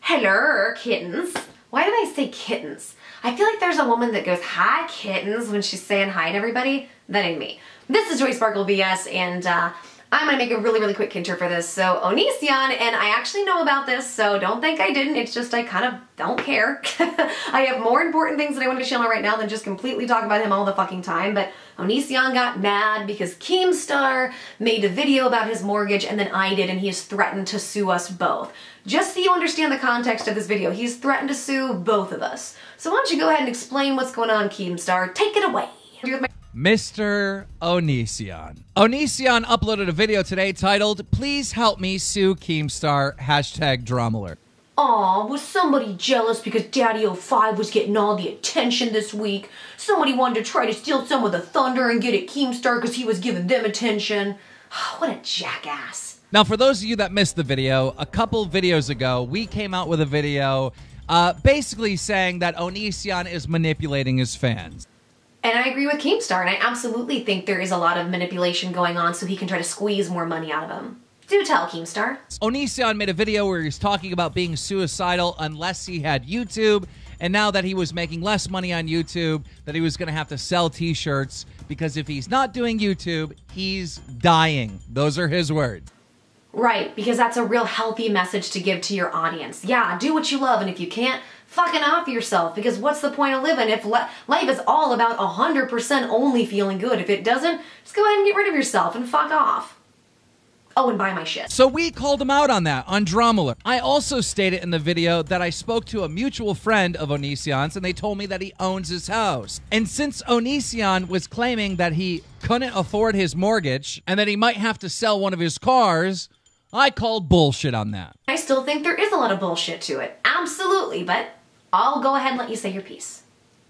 Hello, kittens. Why did I say kittens? I feel like there's a woman that goes, hi, kittens, when she's saying hi to everybody. That ain't me. This is Joy Sparkle BS, and I'm gonna make a really quick intro for this. So, Onision, and I actually know about this, so don't think I didn't. It's just I kind of don't care. I have more important things that I want to channel right now than just completely talk about him all the fucking time. But Onision got mad because Keemstar made a video about his mortgage, and then I did, and he has threatened to sue us both. Just so you understand the context of this video, he's threatened to sue both of us. So why don't you go ahead and explain what's going on, Keemstar? Take it away. Mr. Onision. Onision uploaded a video today titled, "Please help me sue Keemstar, #Drama." Aw, was somebody jealous because Daddy 05 was getting all the attention this week? Somebody wanted to try to steal some of the thunder and get at Keemstar because he was giving them attention? What a jackass. Now, for those of you that missed the video, a couple videos ago, we came out with a video basically saying that Onision is manipulating his fans. And I agree with Keemstar, and I absolutely think there is a lot of manipulation going on so he can try to squeeze more money out of him. Do tell, Keemstar. Onision made a video where he's talking about being suicidal unless he had YouTube, and now that he was making less money on YouTube, that he was going to have to sell t-shirts, because if he's not doing YouTube, he's dying. Those are his words. Right, because that's a real healthy message to give to your audience. Yeah, do what you love, and if you can't, fucking off yourself, because what's the point of living if life is all about 100% only feeling good? If it doesn't, just go ahead and get rid of yourself and fuck off. Oh, and buy my shit. So we called him out on that, on Drama. I also stated in the video that I spoke to a mutual friend of Onision's, and they told me that he owns his house. And since Onision was claiming that he couldn't afford his mortgage and that he might have to sell one of his cars, I called bullshit on that. I still think there is a lot of bullshit to it. Absolutely, but I'll go ahead and let you say your piece.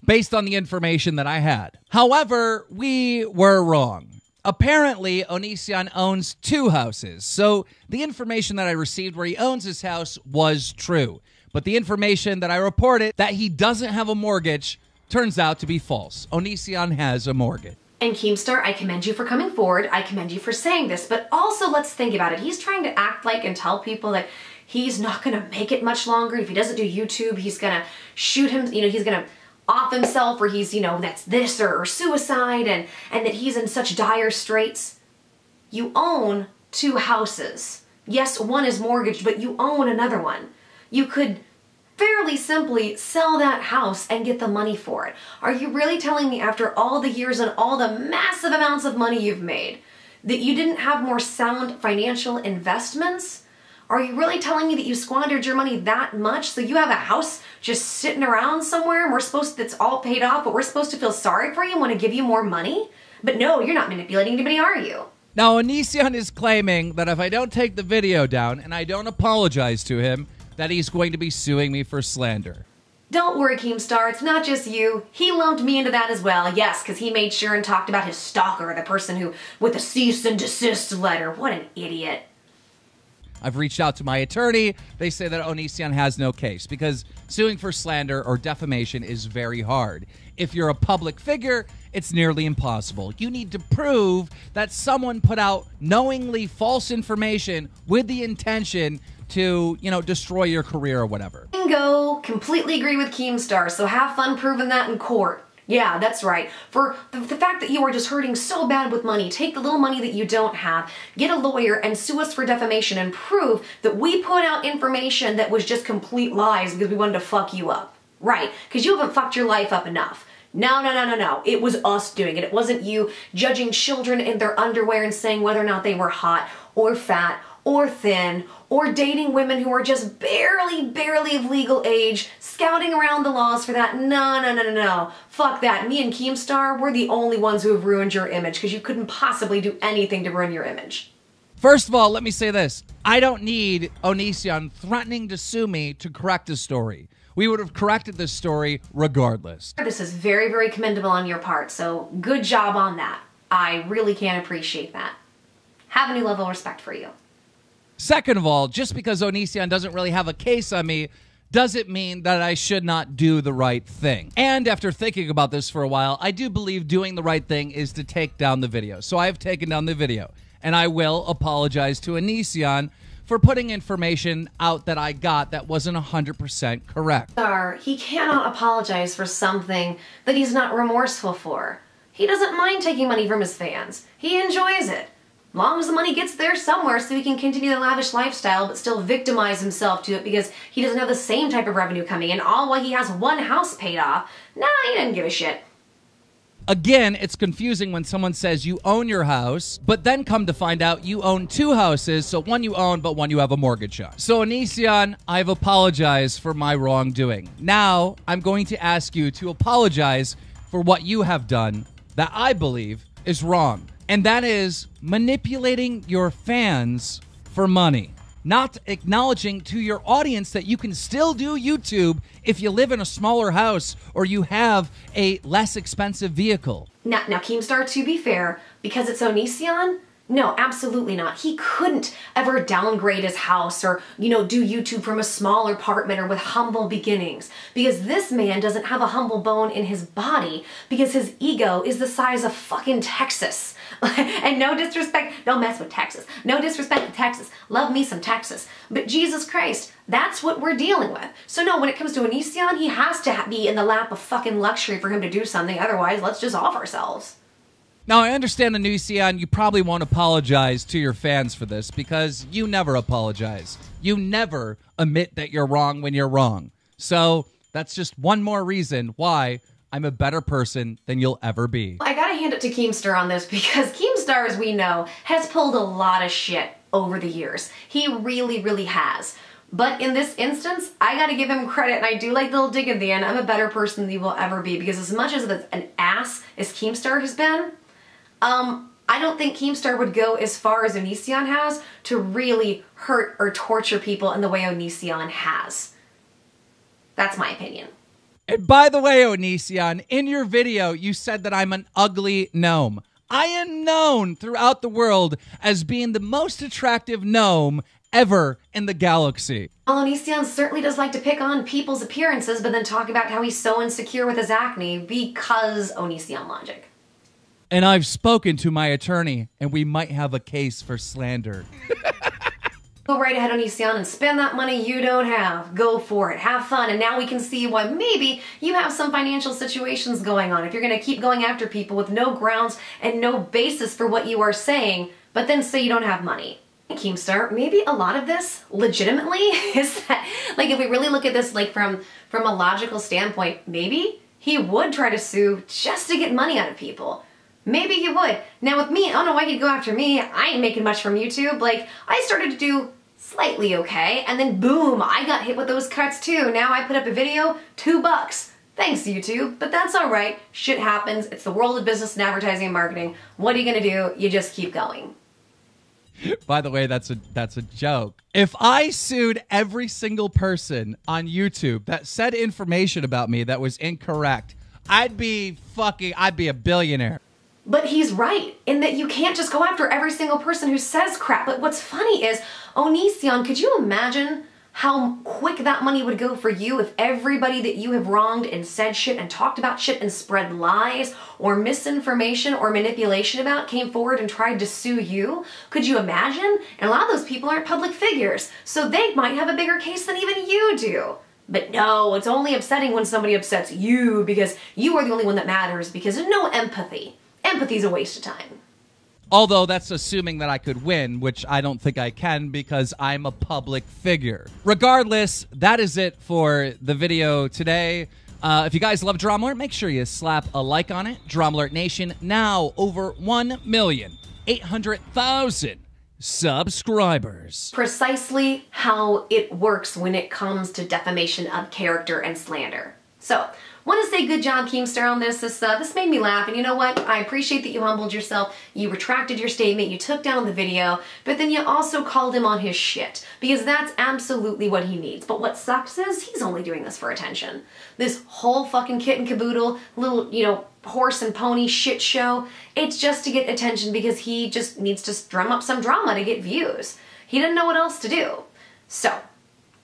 Based on the information that I had. However, we were wrong. Apparently, Onision owns 2 houses, so the information that I received where he owns his house was true. But the information that I reported that he doesn't have a mortgage turns out to be false. Onision has a mortgage. And Keemstar, I commend you for coming forward. I commend you for saying this, but also let's think about it. He's trying to act like and tell people that he's not going to make it much longer. If he doesn't do YouTube, he's going to shoot him, he's going to off himself, or he's, that's this or suicide, and that he's in such dire straits. You own 2 houses. Yes, one is mortgaged, but you own another one. You could fairly simply sell that house and get the money for it. Are you really telling me after all the years and all the massive amounts of money you've made that you didn't have more sound financial investments? Are you really telling me that you squandered your money that much so you have a house just sitting around somewhere and it's all paid off, but we're supposed to feel sorry for you and want to give you more money? But no, you're not manipulating anybody, are you? Now, Onision is claiming that if I don't take the video down and I don't apologize to him, that he's going to be suing me for slander. Don't worry, Keemstar, it's not just you. He lumped me into that as well, yes, because he made sure and talked about his stalker, the person who, with a cease and desist letter. What an idiot. I've reached out to my attorney. They say that Onision has no case because suing for slander or defamation is very hard. If you're a public figure, it's nearly impossible. You need to prove that someone put out knowingly false information with the intention to, destroy your career or whatever. Bingo! Completely agree with Keemstar, so have fun proving that in court. Yeah, that's right. For the fact that you are just hurting so bad with money, take the little money that you don't have, get a lawyer and sue us for defamation and prove that we put out information that was just complete lies because we wanted to fuck you up. Right, because you haven't fucked your life up enough. No. It was us doing it. It wasn't you judging children in their underwear and saying whether or not they were hot or fat or thin, or dating women who are just barely of legal age, scouting around the laws for that. No. Fuck that. Me and Keemstar, we're the only ones who have ruined your image because you couldn't possibly do anything to ruin your image. First of all, let me say this. I don't need Onision threatening to sue me to correct a story. We would have corrected this story regardless. This is very commendable on your part, so good job on that. I really can appreciate that. Have a new level of respect for you. Second of all, just because Onision doesn't really have a case on me doesn't mean that I should not do the right thing. And after thinking about this for a while, I do believe doing the right thing is to take down the video. So I have taken down the video, and I will apologize to Onision for putting information out that I got that wasn't 100% correct. He cannot apologize for something that he's not remorseful for. He doesn't mind taking money from his fans. He enjoys it. Long as the money gets there somewhere so he can continue the lavish lifestyle but still victimize himself to it because he doesn't have the same type of revenue coming in, all while he has one house paid off. Nah, he doesn't give a shit. Again, it's confusing when someone says you own your house, but then come to find out you own two houses, so one you own, but one you have a mortgage on. So Onision, I've apologized for my wrongdoing. Now, I'm going to ask you to apologize for what you have done that I believe is wrong. And that is manipulating your fans for money. Not acknowledging to your audience that you can still do YouTube if you live in a smaller house or you have a less expensive vehicle. Now Keemstar, to be fair, because it's Onision, no, absolutely not. He couldn't ever downgrade his house or, do YouTube from a small apartment or with humble beginnings. Because this man doesn't have a humble bone in his body because his ego is the size of fucking Texas. And no disrespect, don't mess with Texas. No disrespect to Texas. Love me some Texas. But Jesus Christ, that's what we're dealing with. So no, when it comes to Onision, he has to be in the lap of fucking luxury for him to do something. Otherwise, let's just off ourselves. Now, I understand, Onision, you probably won't apologize to your fans for this because you never apologize. You never admit that you're wrong when you're wrong. So that's just one more reason why I'm a better person than you'll ever be. I gotta hand it to Keemstar on this because Keemstar, as we know, has pulled a lot of shit over the years. He really, really has. But in this instance, I gotta give him credit, and I do like the little dig at the end. I'm a better person than you will ever be because as much as an ass as Keemstar has been, I don't think Keemstar would go as far as Onision has to really hurt or torture people in the way Onision has. That's my opinion. And by the way, Onision, in your video, you said that I'm an ugly gnome. I am known throughout the world as being the most attractive gnome ever in the galaxy. Well, Onision certainly does like to pick on people's appearances, but then talk about how he's so insecure with his acne because Onision logic. And I've spoken to my attorney, and we might have a case for slander. Go right ahead, Onision, and spend that money you don't have. Go for it. Have fun. And now we can see why maybe you have some financial situations going on. If you're going to keep going after people with no grounds and no basis for what you are saying, but then say you don't have money. Keemstar, maybe a lot of this, legitimately, is that, like, if we really look at this, like, from a logical standpoint, maybe he would try to sue just to get money out of people. Maybe he would. Now with me, I don't know why he'd go after me. I ain't making much from YouTube. Like, I started to do slightly okay, and then boom, I got hit with those cuts too. Now I put up a video, $2. Thanks, YouTube. But that's alright. Shit happens. It's the world of business and advertising and marketing. What are you gonna do? You just keep going. By the way, that's a joke. If I sued every single person on YouTube that said information about me that was incorrect, I'd be a billionaire. But he's right in that you can't just go after every single person who says crap. But what's funny is, Onision, could you imagine how quick that money would go for you if everybody that you have wronged and said shit and talked about shit and spread lies or misinformation or manipulation about came forward and tried to sue you? Could you imagine? And a lot of those people aren't public figures, so they might have a bigger case than even you do. But no, it's only upsetting when somebody upsets you because you are the only one that matters because there's no empathy. Empathy's a waste of time. Although that's assuming that I could win, which I don't think I can because I'm a public figure. Regardless, that is it for the video today. If you guys love Drama Alert, make sure you slap a like on it. Drama Alert Nation, now over 1,800,000 subscribers. Precisely how it works when it comes to defamation of character and slander. So, want to say good job, Keemstar, on this. This made me laugh, and you know what? I appreciate that you humbled yourself, you retracted your statement, you took down the video, but then you also called him on his shit, because that's absolutely what he needs. But what sucks is he's only doing this for attention. This whole fucking kit and caboodle, little, horse and pony shit show, it's just to get attention because he just needs to drum up some drama to get views. He doesn't know what else to do. So,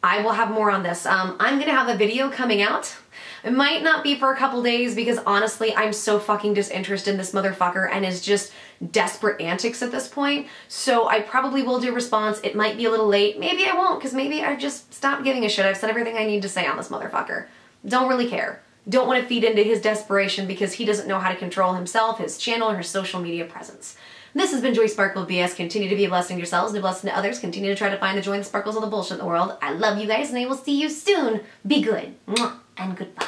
I will have more on this. I'm gonna have a video coming out. It might not be for a couple days because honestly, I'm so fucking disinterested in this motherfucker and is just desperate antics at this point. So I probably will do a response. It might be a little late. Maybe I won't, because maybe I've just stopped giving a shit. I've said everything I need to say on this motherfucker. Don't really care. Don't want to feed into his desperation because he doesn't know how to control himself, his channel, or his social media presence. This has been Joy Sparkle BS. Continue to be a blessing to yourselves and a blessing to others. Continue to try to find the joy and the sparkles of the bullshit in the world. I love you guys and I will see you soon. Be good. Mwah, and goodbye.